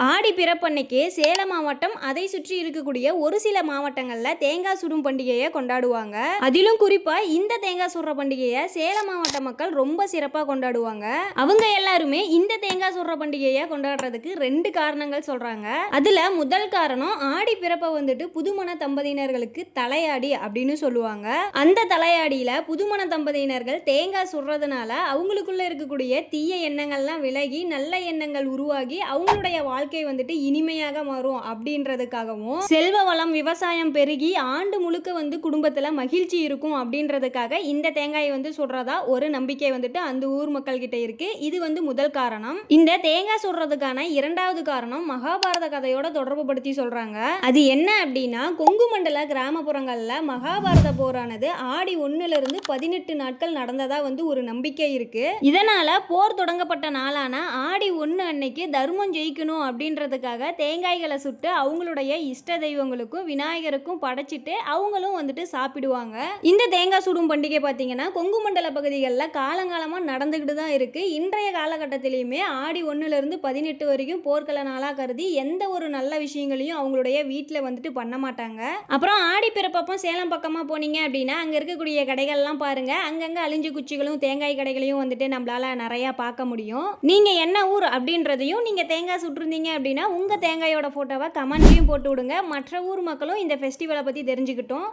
ஆடி பிறப்பன்னைக்கு சேலம் மாவட்டம் அதை சுற்றி இருக்கக்கூடிய ஒரு சில மாவட்டங்கள்ல தேங்காய் சுடும் பண்டிகையை கொண்டாடுவாங்க. அதிலும் குறிப்பா இந்த தேங்காய் சுடுற பண்டிகையை சேலம் மாவட்ட மக்கள் ரொம்ப சிறப்பா கொண்டாடுவாங்க. அவங்க எல்லாருமே இந்த தேங்காய் சுடுற பண்டிகையை கொண்டாடுறதுக்கு 2 காரணங்கள் சொல்றாங்க. அதுல முதல் காரணம், ஆடி பிறப்ப புதுமண தம்பதியினர்களுக்கு தலையாடி அப்படின்னு சொல்லுவாங்க. அந்த தலையாடியில புதுமண தம்பதியினர்கள் தேங்காய் சுடுறதுனால அவங்களுக்குள்ள இருக்கக்கூடிய தீய எண்ணங்கள்லாம் விலகி நல்ல எண்ணங்கள் உருவாகி அவங்களுடைய வாழ்க்கை இனிமையாக மாறும் அப்படின்றதுக்காகவும், செல்வ வளம் விவசாயம் பெருகி ஆண்டு முழுக்க குடும்பத்துல மகிழ்ச்சி இருக்கும் அப்படின்றதுக்காக இந்த தேங்காயை சுடுறதா ஒரு நம்பிக்கை அந்த ஊர் மக்கள் கிட்ட இருக்கு. இது முதல் காரணம். இந்த தேங்காய் சுடுறதுக்கான 2வது காரணம் மகாபாரத கதையோட தொடர்பு படுத்தி சொல்றாங்க. அது என்ன அப்படின்னா, கொங்கு மண்டல கிராமப்புறங்கள்ல மகாபாரத போரானது ஆடி 1ல இருந்து 18 நாட்கள் நடந்ததா ஒரு நம்பிக்கை இருக்கு. இதனால போர் தொடங்கப்பட்ட நாளான ஆடி 1 அன்னைக்கு தர்மம் ஜெயிக்கணும் அப்படின்றதுக்காக தேங்காய்களை சுட்டு அவங்களுடைய இஷ்ட தெய்வங்களுக்கும் விநாயகருக்கும் படைச்சிட்டு அவங்களும் சாப்பிடுவாங்க. இந்த தேங்காய் சுடும் பண்டிகை பார்த்தீங்கன்னா கொங்கு மண்டல பகுதிகளில் காலங்காலமாக நடந்துகிட்டு தான் இருக்கு. இன்றைய காலகட்டத்திலையுமே ஆடி 1ல இருந்து 18 வரைக்கும் போர்க்கள நாளாக கருதி எந்த ஒரு நல்ல விஷயங்களையும் அவங்களுடைய வீட்டில் பண்ண மாட்டாங்க. அப்புறம் ஆடி பிறப்பப்போ சேலம் பக்கமாக போனீங்க அப்படின்னா அங்கே இருக்கக்கூடிய கடைகள்லாம் பாருங்க, அங்கங்கே அழிஞ்சு குச்சிகளும் தேங்காய் கடைகளையும் நம்மளால நிறையா பார்க்க முடியும். நீங்க என்ன ஊர் அப்படின்றதையும், நீங்க தேங்காய் சுட்டிருந்தீங்க அப்படின்னா உங்க தேங்காயோட போட்டோவை கமெண்ட்லையும் போட்டு விடுங்க. மற்ற ஊர் மக்களும் இந்த ஃபெஸ்டிவலை பற்றி தெரிஞ்சுக்கிட்டோம்.